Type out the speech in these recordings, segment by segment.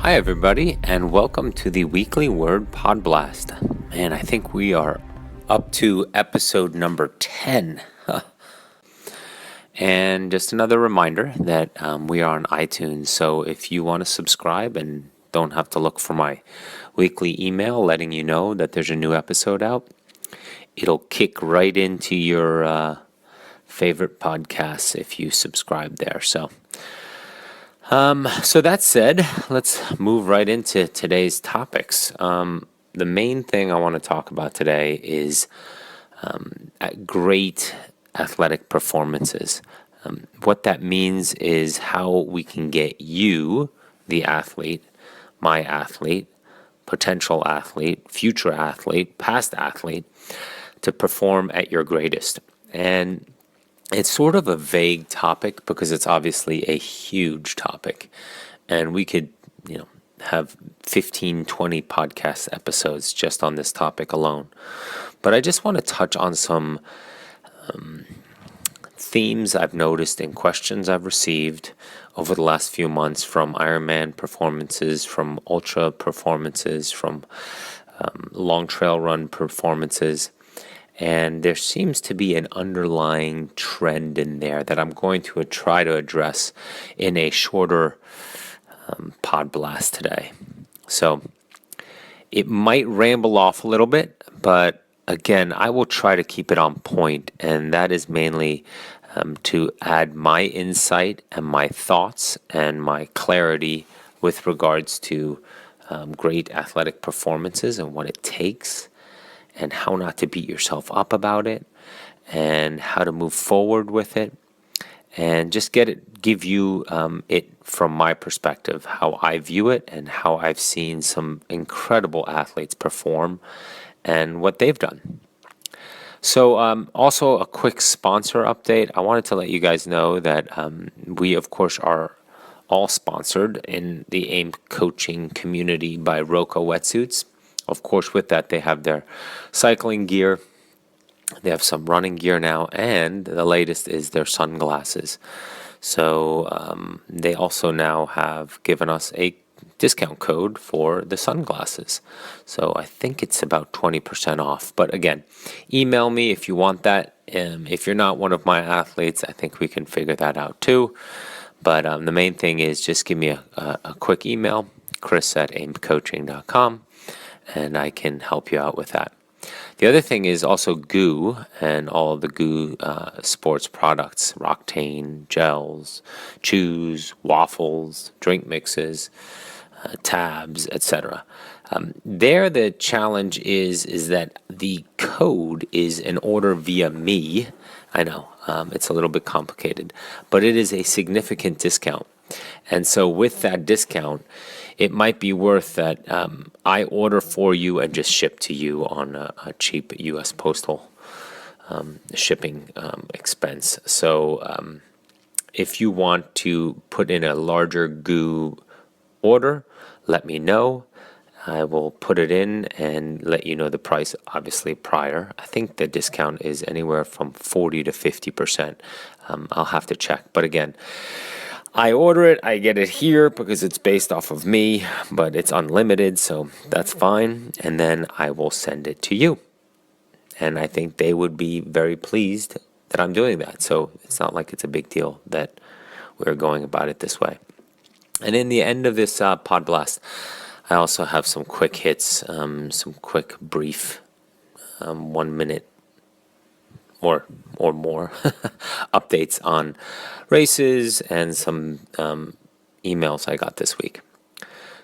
Hi, everybody, and welcome to the Weekly Word Pod Blast. Man, I think we are up to episode number 10. And just another reminder that we are on iTunes, so if you want to subscribe and don't have to look for my weekly email letting you know that there's a new episode out, it'll kick right into your favorite podcasts if you subscribe there. So that said, let's move right into today's topics. The main thing I want to talk about today is great athletic performances. What that means is how we can get you, the athlete, my athlete, potential athlete, future athlete, past athlete, to perform at your greatest. And it's sort of a vague topic because it's obviously a huge topic. And we could, have 15, 20 podcast episodes just on this topic alone. But I just want to touch on some themes I've noticed and questions I've received over the last few months from Ironman performances, from ultra performances, from long trail run performances. And there seems to be an underlying trend in there that I'm going to try to address in a shorter pod blast today. So it might ramble off a little bit, but again, I will try to keep it on point, and that is mainly to add my insight and my thoughts and my clarity with regards to great athletic performances and what it takes, and how not to beat yourself up about it, and how to move forward with it, and just give you it from my perspective, how I view it, and how I've seen some incredible athletes perform, and what they've done. So also a quick sponsor update. I wanted to let you guys know that we, of course, are all sponsored in the AIMP coaching community by Roka Wetsuits. Of course, with that, they have their cycling gear, they have some running gear now, and the latest is their sunglasses. So they also now have given us a discount code for the sunglasses. So I think it's about 20% off. But again, email me if you want that. If you're not one of my athletes, I think we can figure that out too. But the main thing is just give me a quick email, chris@aimpcoaching.com. and I can help you out with that. The other thing is also GOO and all of the GOO sports products, Roctane, gels, chews, waffles, drink mixes, tabs, etc. There the challenge is that the code is an order via me. I know, it's a little bit complicated, but it is a significant discount. And so with that discount, it might be worth that I order for you and just ship to you on a cheap U.S. postal shipping expense. So if you want to put in a larger GOO order, let me know. I will put it in and let you know the price, obviously, prior. I think the discount is anywhere from 40 to 50%. I'll have to check. But again, I order it, I get it here because it's based off of me, but it's unlimited, so that's fine. And then I will send it to you. And I think they would be very pleased that I'm doing that. So it's not like it's a big deal that we're going about it this way. And in the end of this pod blast, I also have some quick hits, some quick, brief, 1 minute or more updates on races and some emails I got this week.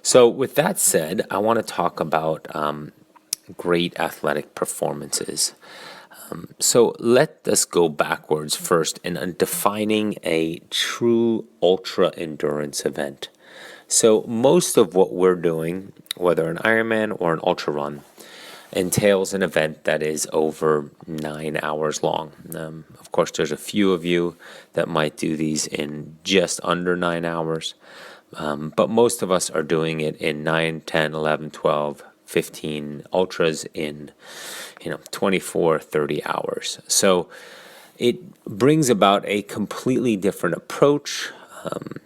So with that said, I want to talk about great athletic performances. So let us go backwards first in defining a true ultra endurance event. So most of what we're doing, whether an Ironman or an ultra run, entails an event that is over 9 hours long. Of course, there's a few of you that might do these in just under 9 hours, but most of us are doing it in 9, 10, 11, 12, 15 ultras in 24, 30 hours. So it brings about a completely different approach,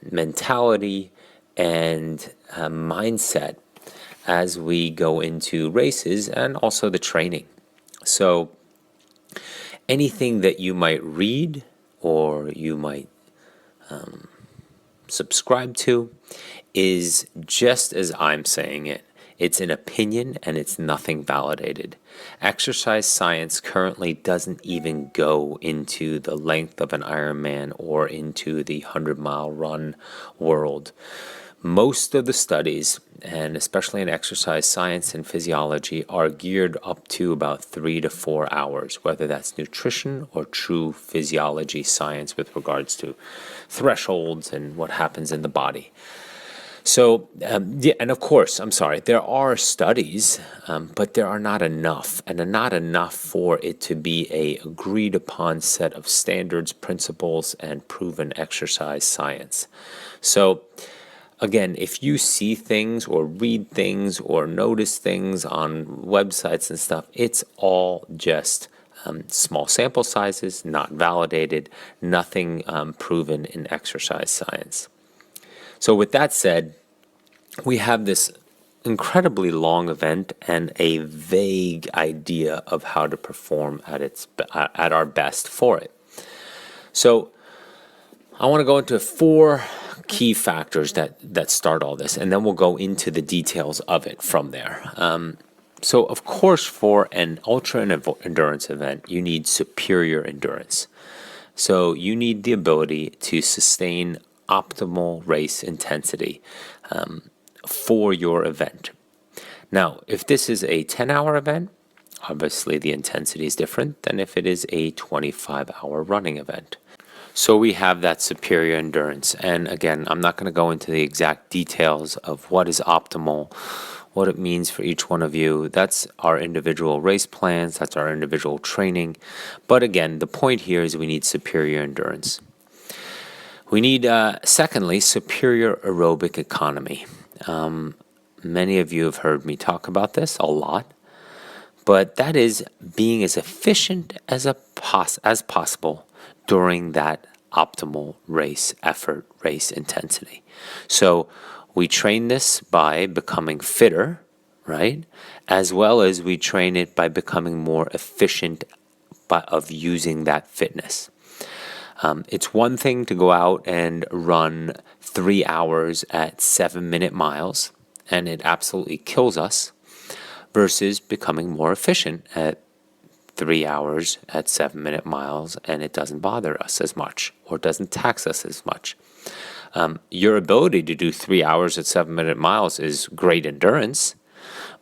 mentality, and mindset as we go into races and also the training. So anything that you might read or you might subscribe to is just as I'm saying it. It's an opinion and it's nothing validated. Exercise science currently doesn't even go into the length of an Ironman or into the 100-mile run world. Most of the studies, and especially in exercise science and physiology, are geared up to about 3 to 4 hours, whether that's nutrition or true physiology science with regards to thresholds and what happens in the body. So, and of course, I'm sorry, there are studies, but there are not enough, and not enough for it to be a agreed upon set of standards, principles, and proven exercise science. So, again, if you see things or read things or notice things on websites and stuff, it's all just small sample sizes, not validated, nothing proven in exercise science. So with that said, we have this incredibly long event and a vague idea of how to perform at our best for it. So I want to go into 4 key factors that start all this, and then we'll go into the details of it from there. So of course, for an ultra endurance event, you need superior endurance. So you need the ability to sustain optimal race intensity for your event. Now, if this is a 10-hour event, obviously the intensity is different than if it is a 25-hour running event. So we have that superior endurance. And again, I'm not going to go into the exact details of what is optimal, what it means for each one of you. That's our individual race plans, that's our individual training. But again, the point here is we need superior endurance. We need, secondly, superior aerobic economy. Many of you have heard me talk about this a lot, but that is being as efficient as possible during that optimal race effort, race intensity. So we train this by becoming fitter, right? As well as we train it by becoming more efficient of using that fitness. It's one thing to go out and run 3 hours at 7-minute miles, and it absolutely kills us, versus becoming more efficient at 3 hours at 7-minute miles, and it doesn't bother us as much or doesn't tax us as much. Your ability to do 3 hours at 7-minute miles is great endurance,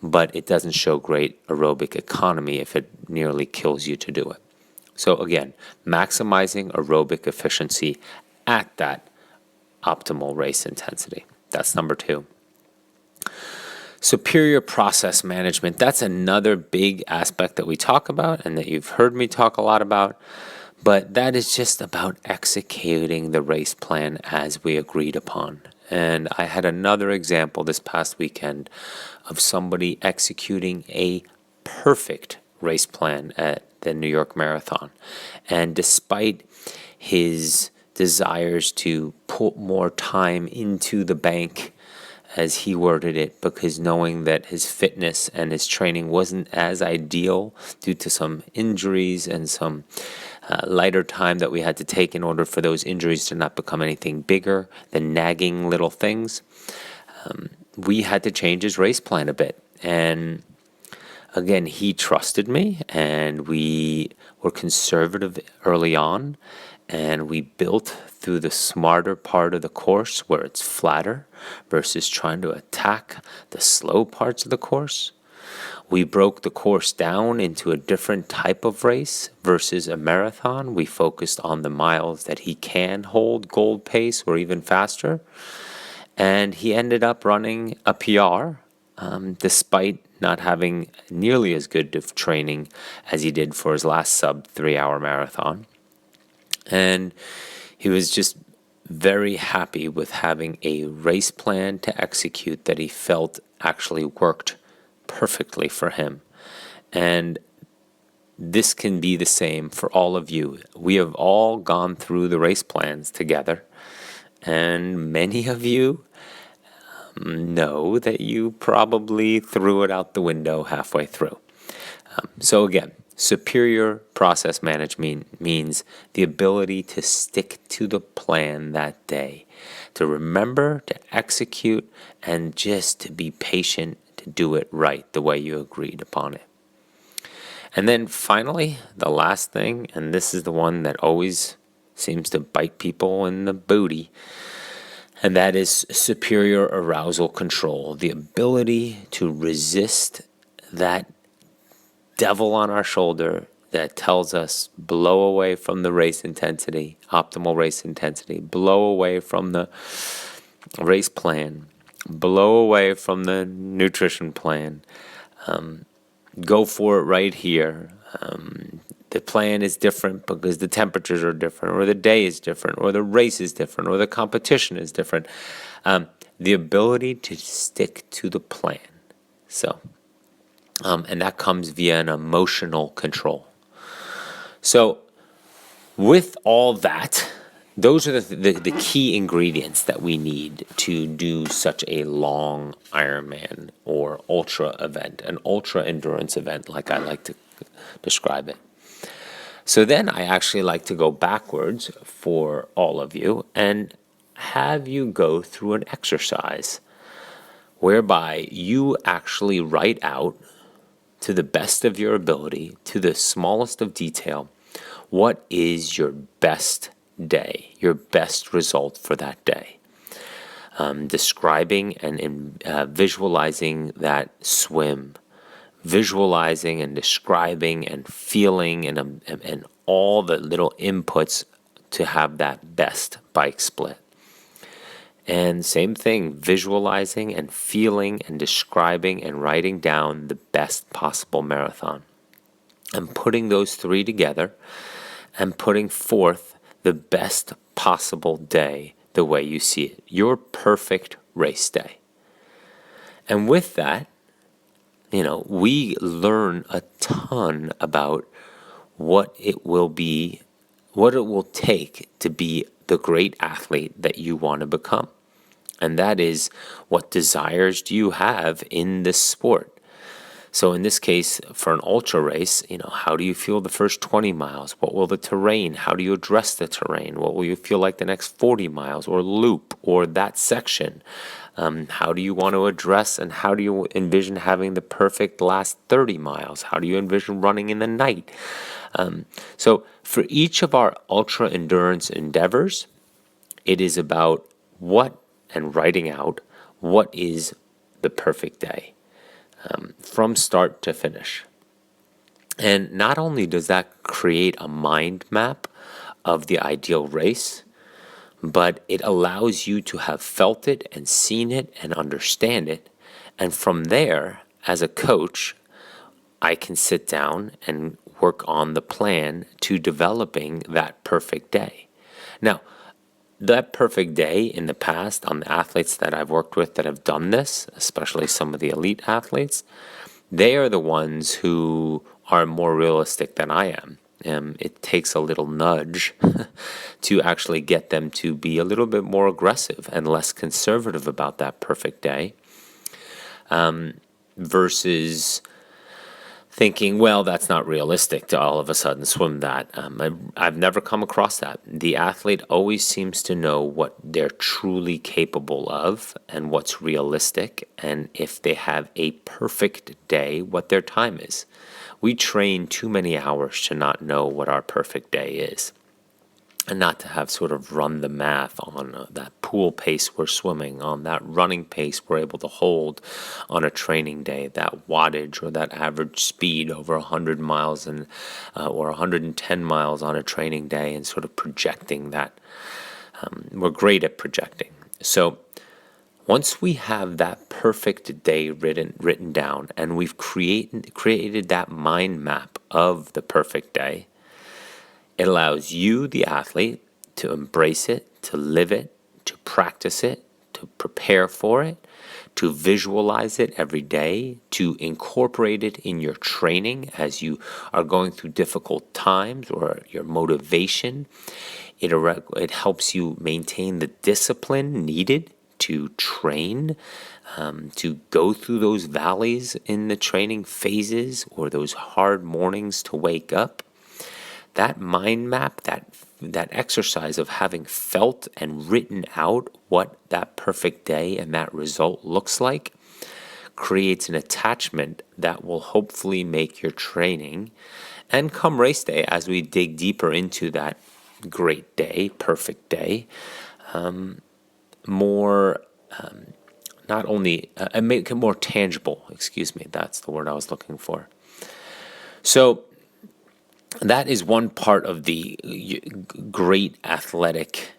but it doesn't show great aerobic economy if it nearly kills you to do it. So again, maximizing aerobic efficiency at that optimal race intensity. That's number 2. Superior process management. That's another big aspect that we talk about and that you've heard me talk a lot about. But that is just about executing the race plan as we agreed upon. And I had another example this past weekend of somebody executing a perfect race plan at the New York Marathon. And despite his desires to put more time into the bank, as he worded it, because knowing that his fitness and his training wasn't as ideal due to some injuries and some lighter time that we had to take in order for those injuries to not become anything bigger than nagging little things, we had to change his race plan a bit. And again, he trusted me, and we were conservative early on, and we built through the smarter part of the course where it's flatter versus trying to attack the slow parts of the course. We broke the course down into a different type of race versus a marathon. We focused on the miles that he can hold gold pace or even faster. And he ended up running a PR despite not having nearly as good of training as he did for his last sub 3-hour marathon. And he was just very happy with having a race plan to execute that he felt actually worked perfectly for him. And this can be the same for all of you. We have all gone through the race plans together, and many of you know that you probably threw it out the window halfway through. So again, superior process management means the ability to stick to the plan that day, to remember, to execute, and just to be patient to do it right the way you agreed upon it. And then finally, the last thing, and this is the one that always seems to bite people in the booty, and that is superior arousal control, the ability to resist that devil on our shoulder that tells us blow away from the race intensity, optimal race intensity, blow away from the race plan, blow away from the nutrition plan, go for it right here. The plan is different because the temperatures are different, or the day is different, or the race is different, or the competition is different. The ability to stick to the plan. So, and that comes via an emotional control. So, with all that, those are the key ingredients that we need to do such a long Ironman or ultra event, an ultra endurance event, like I like to describe it. So then I actually like to go backwards for all of you and have you go through an exercise whereby you actually write out, to the best of your ability, to the smallest of detail, what is your best day, your best result for that day. Describing and visualizing that swim, visualizing and describing and feeling and all the little inputs to have that best bike split. And same thing, visualizing and feeling and describing and writing down the best possible marathon. And putting those three together and putting forth the best possible day the way you see it. Your perfect race day. And with that, we learn a ton about what it will take to be the great athlete that you want to become. And that is, what desires do you have in this sport? So in this case, for an ultra race, how do you feel the first 20 miles? What will the terrain? How do you address the terrain? What will you feel like the next 40 miles or loop or that section? How do you want to address and how do you envision having the perfect last 30 miles? How do you envision running in the night? So for each of our ultra endurance endeavors, it is about and writing out what is the perfect day. From start to finish. And not only does that create a mind map of the ideal race, but it allows you to have felt it and seen it and understand it. And from there, as a coach, I can sit down and work on the plan to developing that perfect day. Now, that perfect day in the past, on the athletes that I've worked with that have done this, especially some of the elite athletes, they are the ones who are more realistic than I am. It takes a little nudge to actually get them to be a little bit more aggressive and less conservative about that perfect day, versus thinking, well, that's not realistic to all of a sudden swim that. I've never come across that. The athlete always seems to know what they're truly capable of and what's realistic, and if they have a perfect day, what their time is. We train too many hours to not know what our perfect day is, and not to have sort of run the math on that pool pace we're swimming, on that running pace we're able to hold on a training day, that wattage or that average speed over 100 miles or 110 miles on a training day, and sort of projecting that. We're great at projecting. So once we have that perfect day written down and we've created that mind map of the perfect day, it allows you, the athlete, to embrace it, to live it, to practice it, to prepare for it, to visualize it every day, to incorporate it in your training as you are going through difficult times or your motivation. It helps you maintain the discipline needed to train, to go through those valleys in the training phases or those hard mornings to wake up, that mind map, that exercise of having felt and written out what that perfect day and that result looks like, creates an attachment that will hopefully make your training, and come race day, as we dig deeper into that great day, perfect day, more, not only, make it more tangible, excuse me, that's the word I was looking for. So that is one part of the great athletic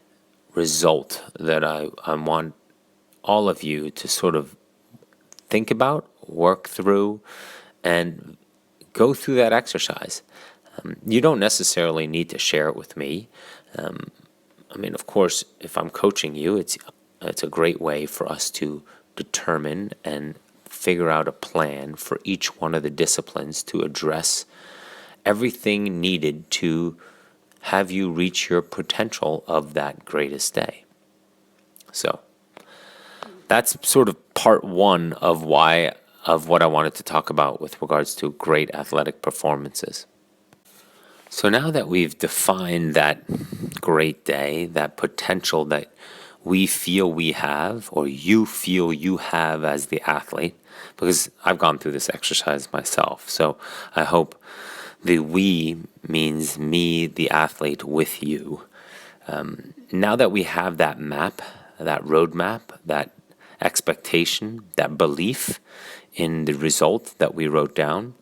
result that I want all of you to sort of think about, work through, and go through that exercise. You don't necessarily need to share it with me. Of course, if I'm coaching you, it's a great way for us to determine and figure out a plan for each one of the disciplines to address everything needed to have you reach your potential of that greatest day. So that's sort of part one of what I wanted to talk about with regards to great athletic performances. So now that we've defined that great day, that potential that we feel we have, or you feel you have as the athlete, because I've gone through this exercise myself, so I hope the we means me, the athlete, with you. Now that we have that map, that roadmap, that expectation, that belief in the result that we wrote down,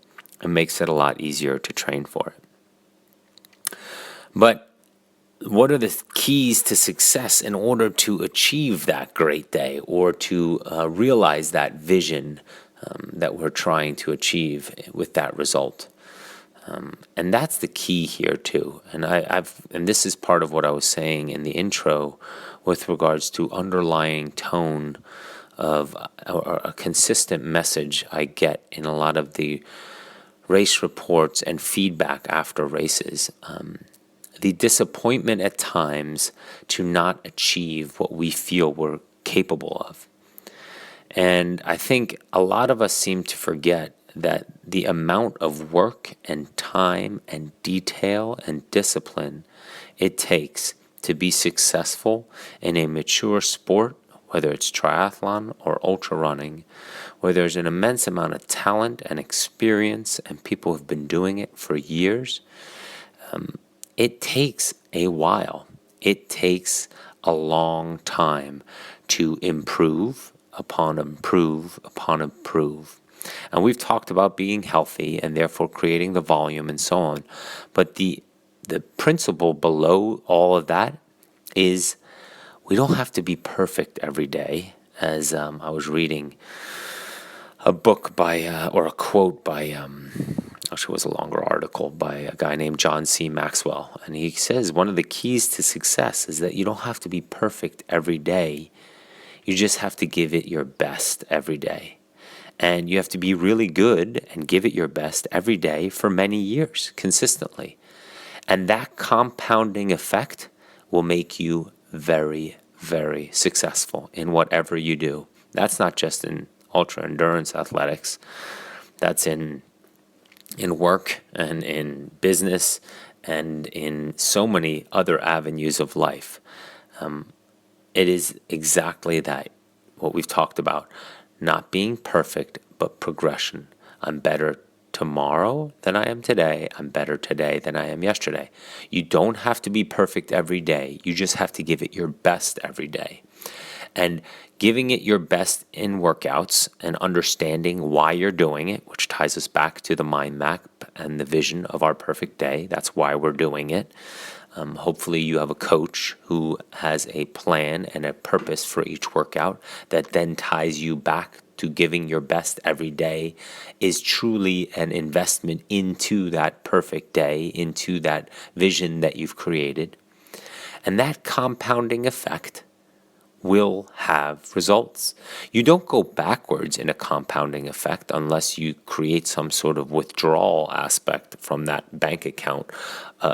it makes it a lot easier to train for it. But what are the keys to success in order to achieve that great day, or to realize that vision that we're trying to achieve with that result? And that's the key here too. And this is part of what I was saying in the intro with regards to underlying tone of a consistent message I get in a lot of the race reports and feedback after races. The disappointment at times to not achieve what we feel we're capable of. And I think a lot of us seem to forget that the amount of work and time and detail and discipline it takes to be successful in a mature sport, whether it's triathlon or ultra running, where there's an immense amount of talent and experience and people have been doing it for years, it takes a while. It takes a long time to improve upon improve upon improve. And we've talked about being healthy and therefore creating the volume and so on. But the principle below all of that is we don't have to be perfect every day. As I was reading a book by, or a quote by, actually it was a longer article by a guy named John C. Maxwell. And he says one of the keys to success is that you don't have to be perfect every day. You just have to give it your best every day. And you have to be really good and give it your best every day for many years, consistently. And that compounding effect will make you very, very successful in whatever you do. That's not just in ultra endurance athletics. That's in work and in business and in so many other avenues of life. It is exactly that, what we've talked about. Not being perfect, but progression. I'm better tomorrow than I am today. I'm better today than I am yesterday. You don't have to be perfect every day. You just have to give it your best every day. And giving it your best in workouts and understanding why you're doing it, which ties us back to the mind map and the vision of our perfect day. That's why we're doing it. Hopefully you have a coach who has a plan and a purpose for each workout that then ties you back to giving your best every day, is truly an investment into that perfect day, into that vision that you've created. And that compounding effect will have results. You don't go backwards in a compounding effect unless you create some sort of withdrawal aspect from that bank account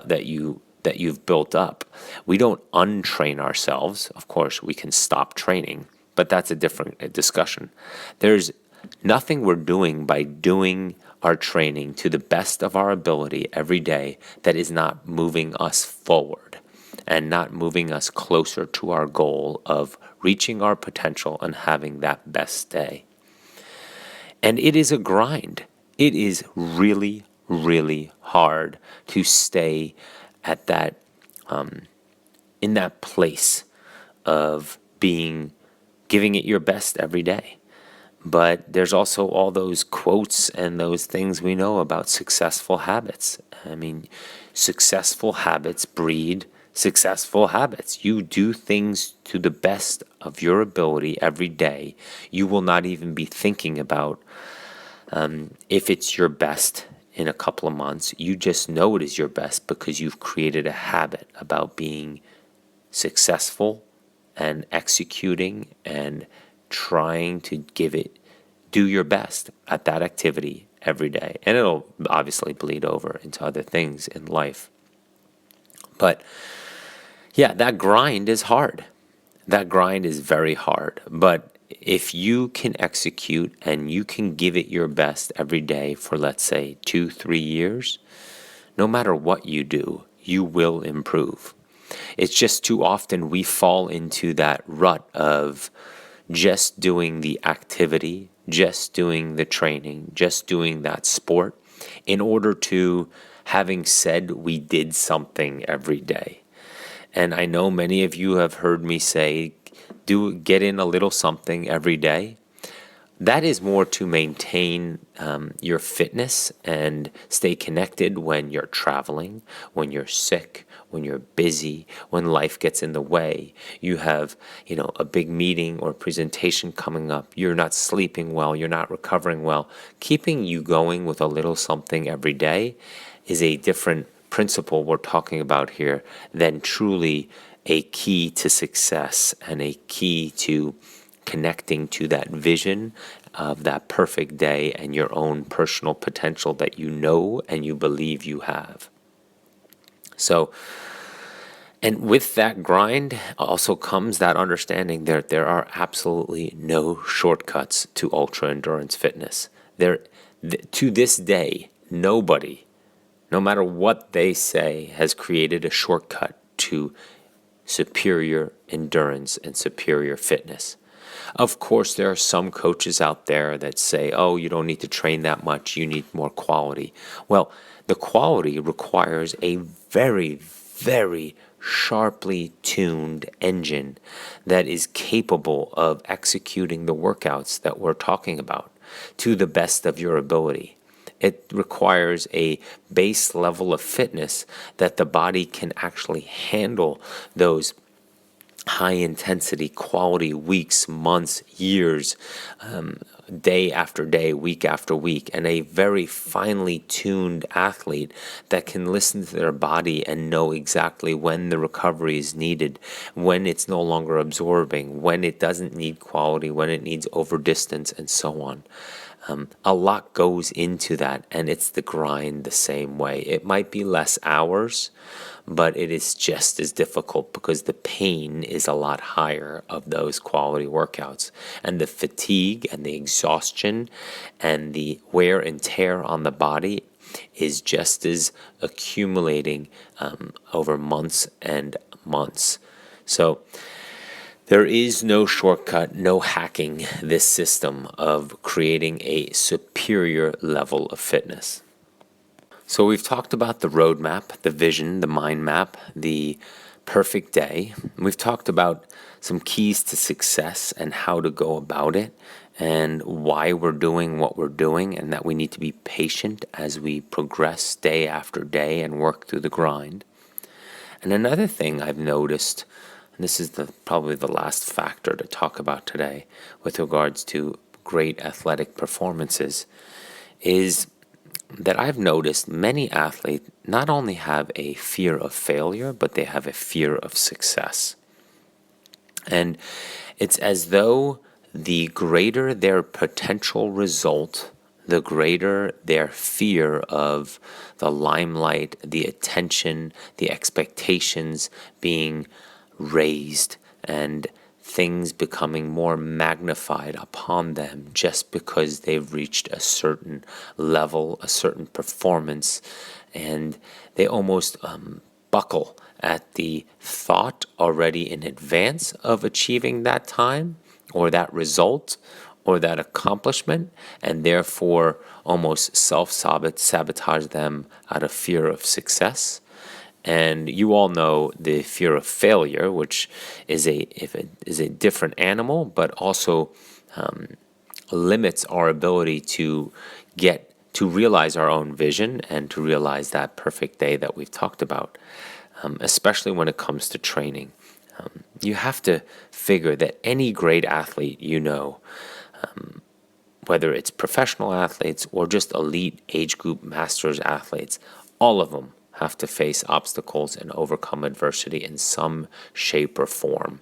that you've built up. We don't untrain ourselves. Of course, we can stop training, but that's a different discussion. There's nothing we're doing by doing our training to the best of our ability every day that is not moving us forward and not moving us closer to our goal of reaching our potential and having that best day. And it is a grind. It is really, really hard to stay at that, in that place of giving it your best every day. But there's also all those quotes and those things we know about successful habits. I mean, successful habits breed successful habits. You do things to the best of your ability every day. You will not even be thinking about if it's your best in a couple of months. You just know it is your best because you've created a habit about being successful and executing and trying to do your best at that activity every day. And it'll obviously bleed over into other things in life. But yeah, that grind is hard. That grind is very hard. But if you can execute and you can give it your best every day for, let's say, 2-3 years, no matter what you do, you will improve. It's just too often we fall into that rut of just doing the activity, just doing the training, just doing that sport in order to having said we did something every day. And I know many of you have heard me say, get in a little something every day. That is more to maintain your fitness and stay connected when you're traveling, when you're sick, when you're busy, when life gets in the way. You have, a big meeting or presentation coming up. You're not sleeping well. You're not recovering well. Keeping you going with a little something every day is a different principle we're talking about here than truly a key to success and a key to connecting to that vision of that perfect day and your own personal potential that you know and you believe you have. So, and with that grind also comes that understanding that there are absolutely no shortcuts to ultra endurance fitness. To this day, nobody, no matter what they say, has created a shortcut to superior endurance and superior fitness. Of course, there are some coaches out there that say, oh, you don't need to train that much, you need more quality. Well, the quality requires a very, very sharply tuned engine that is capable of executing the workouts that we're talking about to the best of your ability. It requires a base level of fitness that the body can actually handle those high intensity quality weeks, months, years, day after day, week after week, and a very finely tuned athlete that can listen to their body and know exactly when the recovery is needed, when it's no longer absorbing, when it doesn't need quality, when it needs over distance, and so on. A lot goes into that, and it's the grind the same way. It might be less hours, but it is just as difficult because the pain is a lot higher of those quality workouts. And the fatigue and the exhaustion and the wear and tear on the body is just as accumulating over months and months. So there is no shortcut, no hacking this system of creating a superior level of fitness. So we've talked about the roadmap, the vision, the mind map, the perfect day. We've talked about some keys to success and how to go about it and why we're doing what we're doing and that we need to be patient as we progress day after day and work through the grind. And another thing I've noticed, and this is probably the last factor to talk about today with regards to great athletic performances, is that I've noticed many athletes not only have a fear of failure, but they have a fear of success. And it's as though the greater their potential result, the greater their fear of the limelight, the attention, the expectations being raised, and things becoming more magnified upon them just because they've reached a certain level, a certain performance, and they almost buckle at the thought already in advance of achieving that time or that result or that accomplishment, and therefore almost self-sabotage them out of fear of success. And you all know the fear of failure, which is a different animal, but also limits our ability to realize our own vision and to realize that perfect day that we've talked about, especially when it comes to training. You have to figure that any great athlete whether it's professional athletes or just elite age group masters athletes, all of them have to face obstacles and overcome adversity in some shape or form.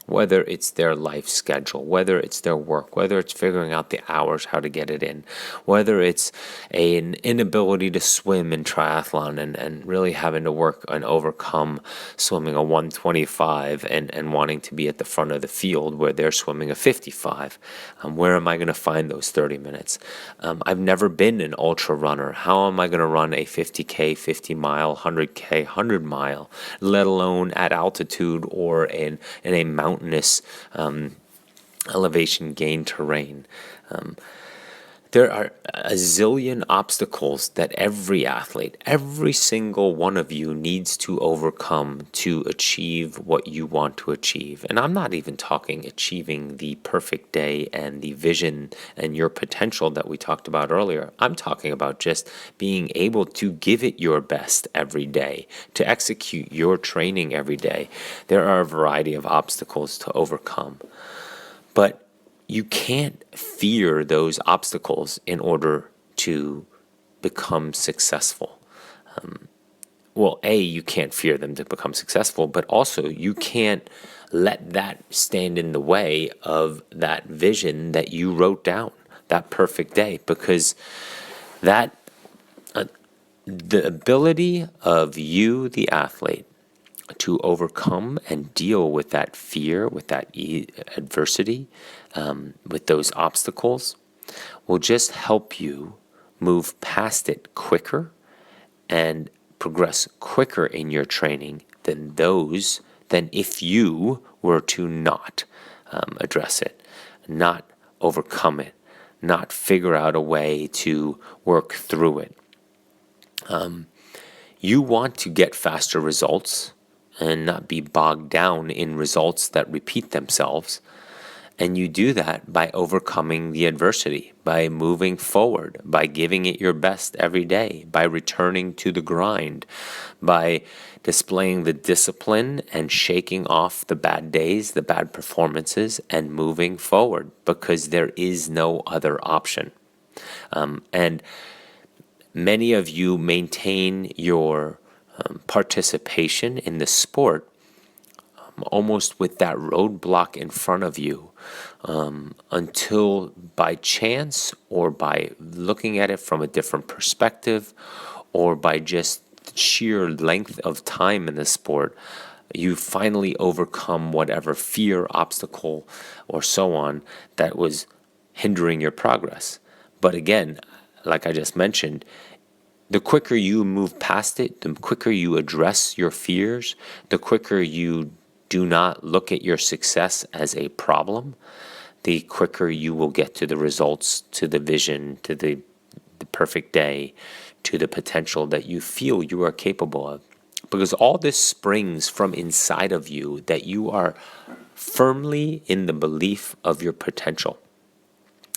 Whether it's their life schedule, whether it's their work, whether it's figuring out the hours, how to get it in, whether it's an inability to swim in triathlon and really having to work and overcome swimming a 125 and wanting to be at the front of the field where they're swimming a 55. Where am I going to find those 30 minutes? I've never been an ultra runner. How am I going to run a 50K, 50 mile, 100K, 100 mile, let alone at altitude or in a mountainous elevation gain terrain? There are a zillion obstacles that every athlete, every single one of you needs to overcome to achieve what you want to achieve. And I'm not even talking achieving the perfect day and the vision and your potential that we talked about earlier. I'm talking about just being able to give it your best every day, to execute your training every day. There are a variety of obstacles to overcome. But you can't fear those obstacles in order to become successful. You can't fear them to become successful, but also you can't let that stand in the way of that vision that you wrote down, that perfect day, because that the ability of you, the athlete, to overcome and deal with that fear, with that adversity, with those obstacles, will just help you move past it quicker and progress quicker in your training than if you were to not address it, not overcome it, not figure out a way to work through it. You want to get faster results and not be bogged down in results that repeat themselves. And you do that by overcoming the adversity, by moving forward, by giving it your best every day, by returning to the grind, by displaying the discipline and shaking off the bad days, the bad performances, and moving forward, because there is no other option. And many of you maintain your participation in the sport almost with that roadblock in front of you, until by chance or by looking at it from a different perspective or by just sheer length of time in the sport, you finally overcome whatever fear, obstacle, or so on that was hindering your progress. But again, like I just mentioned, the quicker you move past it, the quicker you address your fears, the quicker you do not look at your success as a problem, the quicker you will get to the results, to the vision, to the perfect day, to the potential that you feel you are capable of. Because all this springs from inside of you, that you are firmly in the belief of your potential.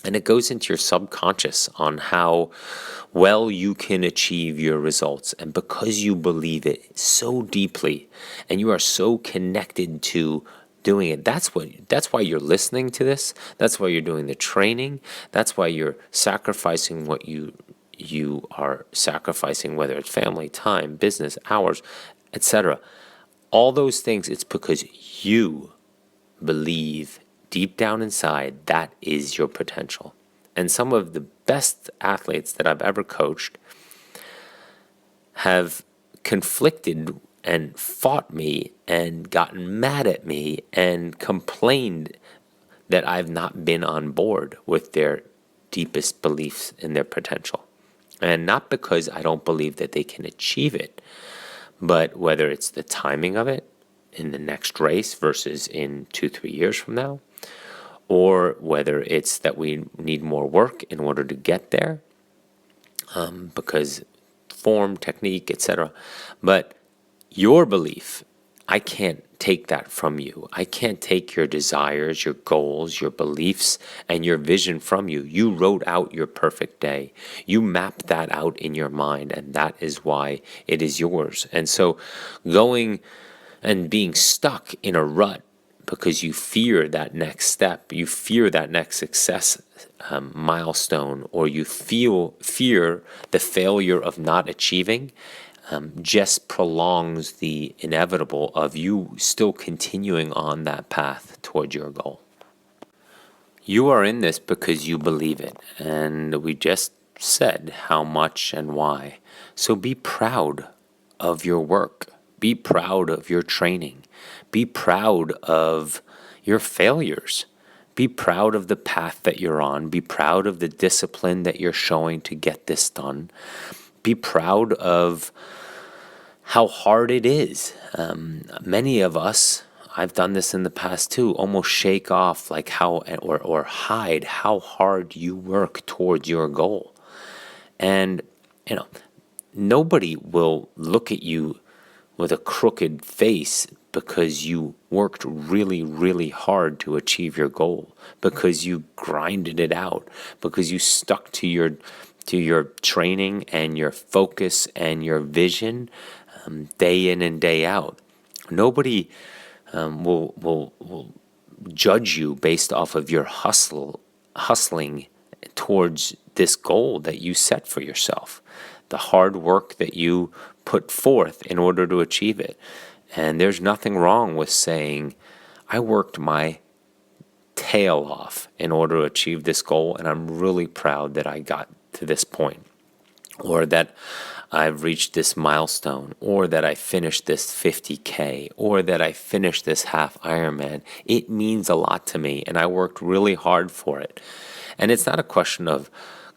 And it goes into your subconscious on how well you can achieve your results. And because you believe it so deeply and you are so connected to doing it, that's why you're listening to this. That's why you're doing the training. That's why you're sacrificing what you are sacrificing, whether it's family, time, business, hours, etc. All those things, it's because you believe deep down inside that is your potential. And some of the best athletes that I've ever coached have conflicted and fought me and gotten mad at me and complained that I've not been on board with their deepest beliefs in their potential. And not because I don't believe that they can achieve it, but whether it's the timing of it in the next race versus in 2-3 years from now, or whether it's that we need more work in order to get there, because form, technique, etc. But your belief, I can't take that from you. I can't take your desires, your goals, your beliefs, and your vision from you. You wrote out your perfect day. You mapped that out in your mind, and that is why it is yours. And so going and being stuck in a rut because you fear that next step, you fear that next success milestone, or you fear the failure of not achieving, just prolongs the inevitable of you still continuing on that path toward your goal. You are in this because you believe it, and we just said how much and why. So be proud of your work. Be proud of your training. Be proud of your failures. Be proud of the path that you're on. Be proud of the discipline that you're showing to get this done. Be proud of how hard it is. Many of us, I've done this in the past too, almost shake off like how, or hide how hard you work towards your goal. And, nobody will look at you with a crooked face because you worked really, really hard to achieve your goal, because you grinded it out, because you stuck to your training and your focus and your vision day in and day out. Nobody will judge you based off of your hustling towards this goal that you set for yourself, the hard work that you put forth in order to achieve it. And there's nothing wrong with saying, I worked my tail off in order to achieve this goal, and I'm really proud that I got to this point, or that I've reached this milestone, or that I finished this 50K, or that I finished this half Ironman. It means a lot to me, and I worked really hard for it. And it's not a question of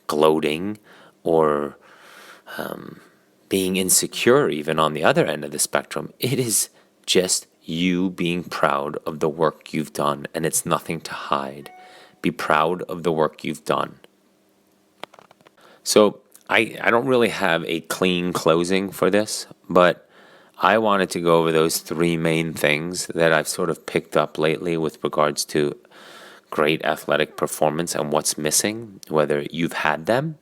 gloating or being insecure even on the other end of the spectrum. It is just you being proud of the work you've done, and it's nothing to hide. Be proud of the work you've done. So I don't really have a clean closing for this, but I wanted to go over those three main things that I've sort of picked up lately with regards to great athletic performance and what's missing, whether you've had them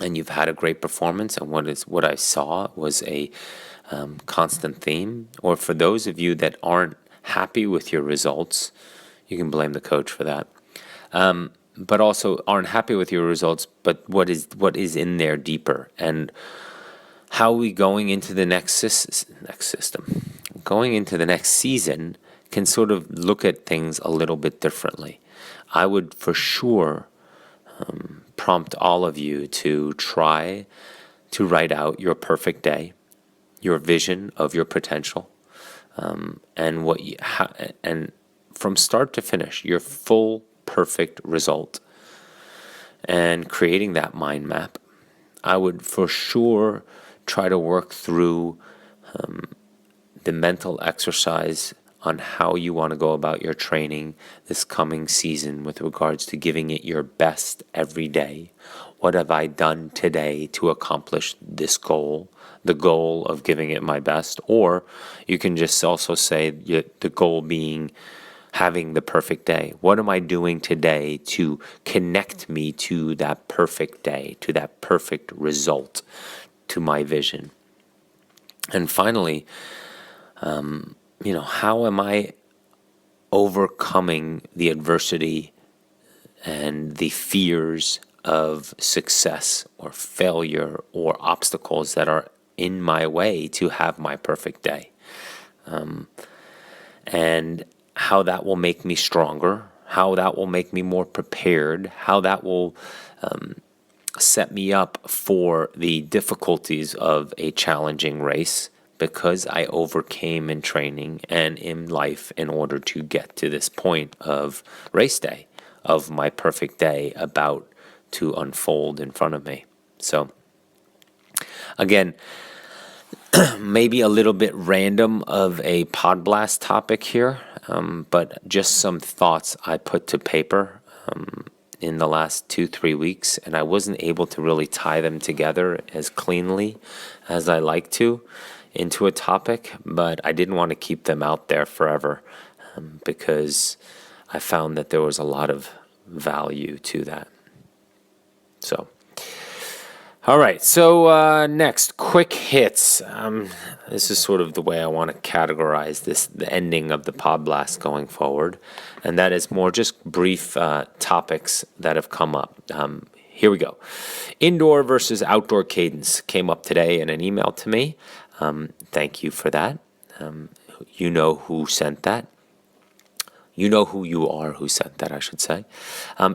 and you've had a great performance, and what I saw was a constant theme, or for those of you that aren't happy with your results, you can blame the coach for that, but also aren't happy with your results, but what is in there deeper, and how we going into the next season can sort of look at things a little bit differently. I would for sure prompt all of you to try to write out your perfect day, your vision of your potential, and from start to finish, your full perfect result, and creating that mind map. I would for sure try to work through the mental exercise on how you want to go about your training this coming season with regards to giving it your best every day. What have I done today to accomplish this goal? The goal of giving it my best. Or you can just also say the goal being having the perfect day. What am I doing today to connect me to that perfect day, to that perfect result, to my vision? And finally, how am I overcoming the adversity and the fears of success or failure or obstacles that are in my way to have my perfect day? And how that will make me stronger, how that will make me more prepared, how that will set me up for the difficulties of a challenging race, because I overcame in training and in life in order to get to this point of race day, of my perfect day about to unfold in front of me. So again, maybe a little bit random of a pod blast topic here, but just some thoughts I put to paper in the last 2-3 weeks, and I wasn't able to really tie them together as cleanly as I like to into a topic, but I didn't want to keep them out there forever because I found that there was a lot of value to that. So, all right, so next, quick hits. This is sort of the way I want to categorize this, the ending of the pod blast going forward, and that is more just brief topics that have come up. Here we go. Indoor versus outdoor cadence came up today in an email to me. Thank you for that. You know who sent that. You know who you are who sent that, I should say.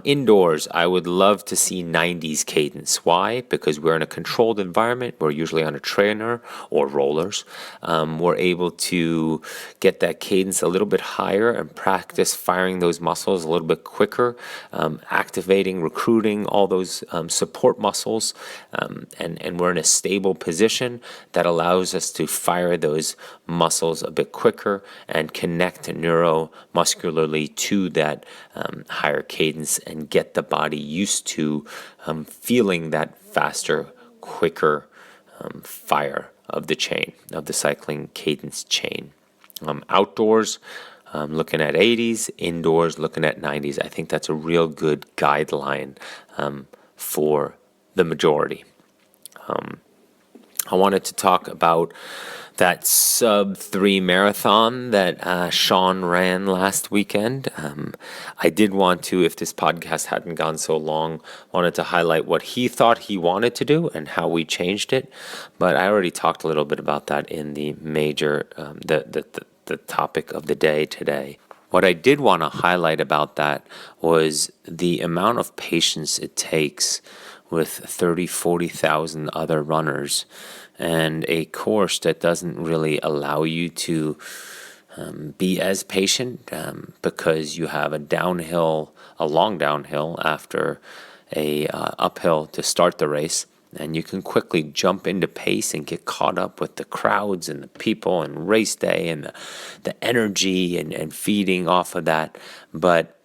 Indoors, I would love to see 90s cadence. Why? Because we're in a controlled environment. We're usually on a trainer or rollers. We're able to get that cadence a little bit higher and practice firing those muscles a little bit quicker, activating, recruiting all those support muscles. And we're in a stable position that allows us to fire those muscles a bit quicker and connect neuromuscularly to that higher cadence and get the body used to feeling that faster, quicker fire of the chain, of the cycling cadence chain. Outdoors, looking at 80s, indoors, looking at 90s. I think that's a real good guideline for the majority. I wanted to talk about that sub-3 marathon that Sean ran last weekend. I did want to, if this podcast hadn't gone so long, wanted to highlight what he thought he wanted to do and how we changed it. But I already talked a little bit about that in the major, the topic of the day today. What I did want to highlight about that was the amount of patience it takes with 30, 40,000 other runners and a course that doesn't really allow you to be as patient because you have a long downhill after a uphill to start the race, and you can quickly jump into pace and get caught up with the crowds and the people and race day and the energy and feeding off of that. But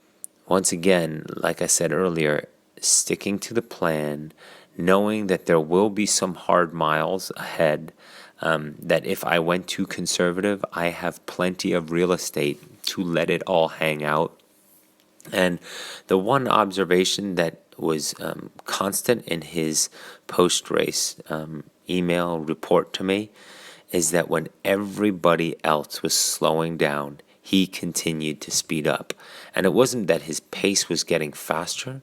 once again, like I said earlier, sticking to the plan, knowing that there will be some hard miles ahead, that if I went too conservative, I have plenty of real estate to let it all hang out. And the one observation that was constant in his post-race email report to me is that when everybody else was slowing down, he continued to speed up. And it wasn't that his pace was getting faster,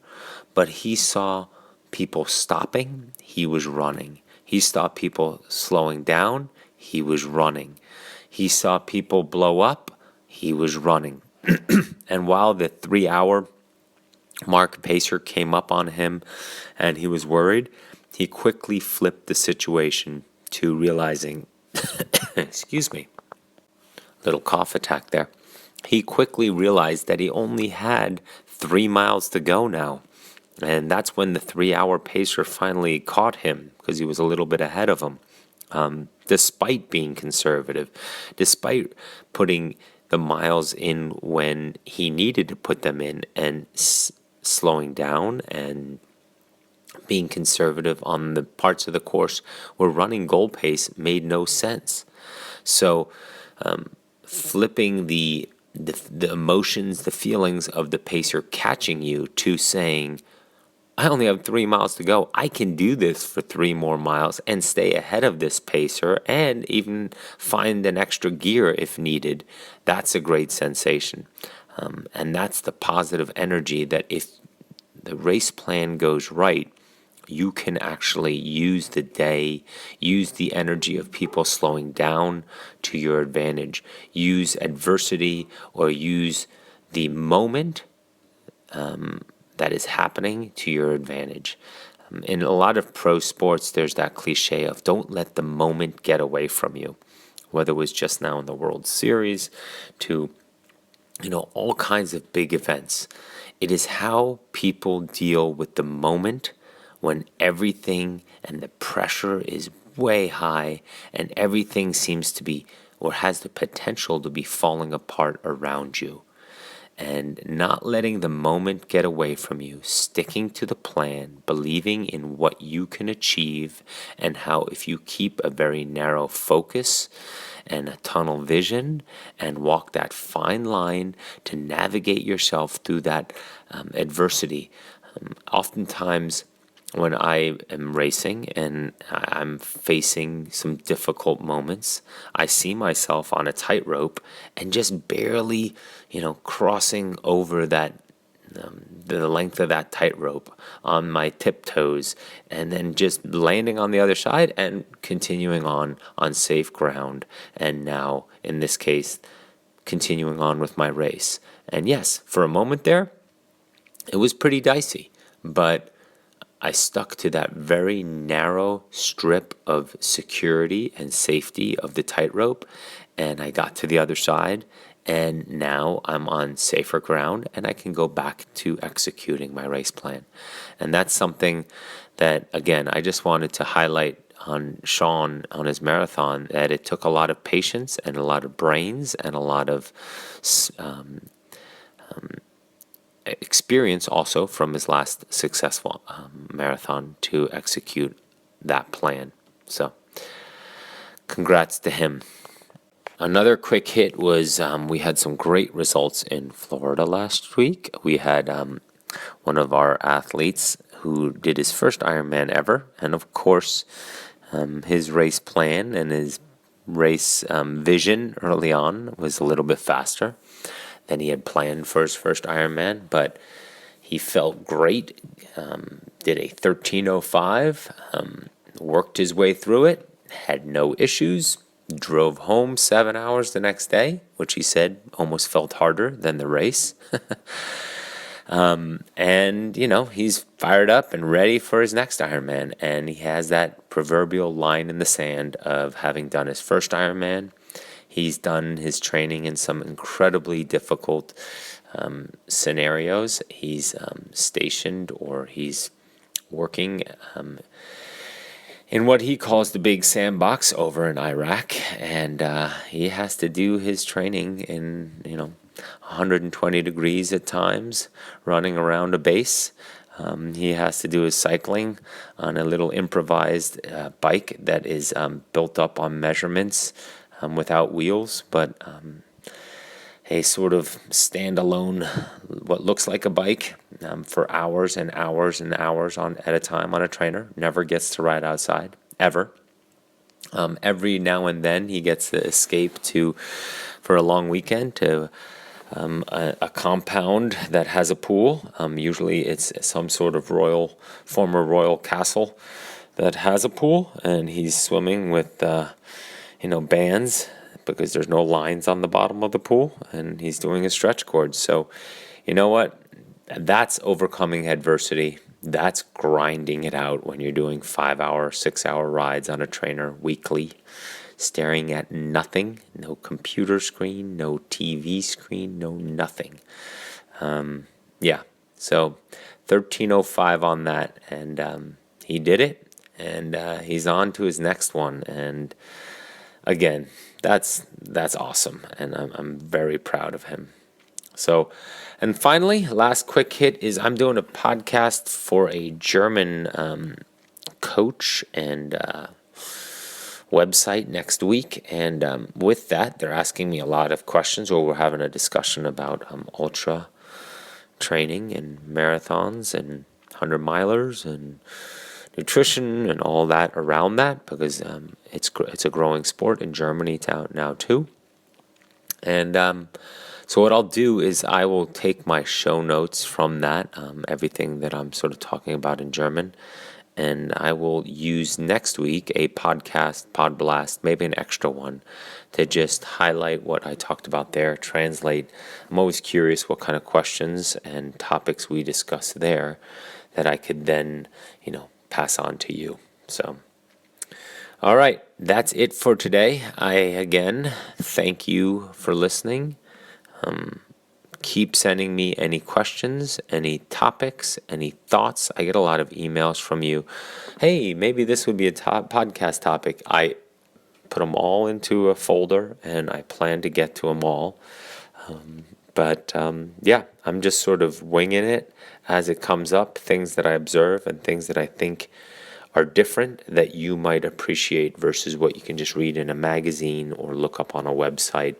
but he saw people stopping, he was running. He saw people slowing down, he was running. He saw people blow up, he was running. And while the 3-hour mark pacer came up on him and he was worried, he quickly flipped the situation to realizing, excuse me, little cough attack there. He quickly realized that he only had 3 miles to go now. And that's when the 3-hour pacer finally caught him because he was a little bit ahead of him, despite being conservative, despite putting the miles in when he needed to put them in and slowing down and being conservative on the parts of the course where running goal pace made no sense. So flipping the emotions, the feelings of the pacer catching you to saying, I only have 3 miles to go. I can do this for 3 more miles and stay ahead of this pacer and even find an extra gear if needed. That's a great sensation. And that's the positive energy that if the race plan goes right, you can actually use the day, use the energy of people slowing down to your advantage, use adversity or use the moment that is happening to your advantage. In a lot of pro sports, there's that cliche of don't let the moment get away from you. whether it was just now in the World Series to, all kinds of big events. It is how people deal with the moment when everything and the pressure is way high and everything seems to be or has the potential to be falling apart around you. And not letting the moment get away from you, sticking to the plan, believing in what you can achieve, and how if you keep a very narrow focus and a tunnel vision and walk that fine line to navigate yourself through that adversity. Oftentimes, when I am racing and I'm facing some difficult moments, I see myself on a tightrope and just barely, crossing over that the length of that tightrope on my tiptoes, and then just landing on the other side and continuing on safe ground. And now, in this case, continuing on with my race. And yes, for a moment there, it was pretty dicey, but I stuck to that very narrow strip of security and safety of the tightrope, and I got to the other side, and now I'm on safer ground, and I can go back to executing my race plan. And that's something that, again, I just wanted to highlight on Sean on his marathon, that it took a lot of patience and a lot of brains and a lot of experience also from his last successful marathon to execute that plan. So congrats to him. Another quick hit was we had some great results in Florida last week. We had one of our athletes who did his first Ironman ever, and of course his race plan and his race vision early on was a little bit faster than he had planned for his first Ironman, but he felt great, did a 13:05, worked his way through it, had no issues, drove home 7 hours the next day, which he said almost felt harder than the race. And, he's fired up and ready for his next Ironman, and he has that proverbial line in the sand of having done his first Ironman. He's done his training in some incredibly difficult scenarios. He's stationed or he's working in what he calls the big sandbox over in Iraq. And he has to do his training in, 120 degrees at times, running around a base. He has to do his cycling on a little improvised bike that is built up on measurements without wheels, but a sort of standalone, what looks like a bike for hours and hours and hours at a time on a trainer. Never gets to ride outside, ever. Every now and then he gets to escape for a long weekend to a compound that has a pool. Usually it's some sort of former royal castle that has a pool, and he's swimming with bands, because there's no lines on the bottom of the pool, and he's doing a stretch cord. So, you know what? That's overcoming adversity. That's grinding it out when you're doing 5-hour, 6-hour rides on a trainer weekly, staring at nothing, no computer screen, no TV screen, no nothing. So 13:05 on that, and he did it, and he's on to his next one, and again, that's awesome, and I'm very proud of him. So, and finally, last quick hit is I'm doing a podcast for a German coach and website next week, and with that, they're asking me a lot of questions, or we're having a discussion about ultra training and marathons and 100-milers and nutrition and all that around that, because it's a growing sport in Germany now too. And so what I'll do is I will take my show notes from that, everything that I'm sort of talking about in German, and I will use next week a pod blast, maybe an extra one, to just highlight what I talked about there, translate. I'm always curious what kind of questions and topics we discuss there that I could then, pass on to you. So, All right, that's it for today. I again thank you for listening. Keep sending me any questions, any topics, any thoughts. I get a lot of emails from you. Hey, maybe this would be a podcast topic. I put them all into a folder and I plan to get to them all. But yeah, I'm just sort of winging it as it comes up, things that I observe and things that I think are different that you might appreciate versus what you can just read in a magazine or look up on a website.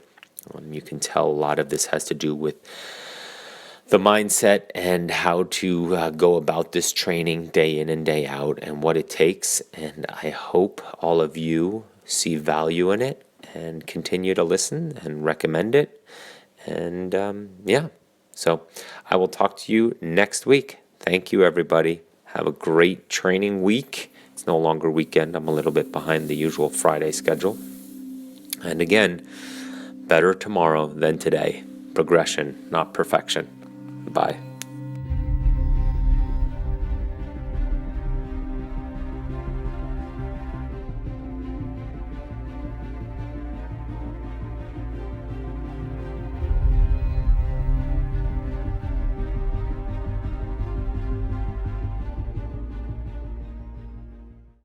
You can tell a lot of this has to do with the mindset and how to go about this training day in and day out and what it takes. And I hope all of you see value in it and continue to listen and recommend it. And yeah, so I will talk to you next week. Thank you, everybody. Have a great training week. It's no longer weekend. I'm a little bit behind the usual Friday schedule. And again, better tomorrow than today. Progression, not perfection. Bye.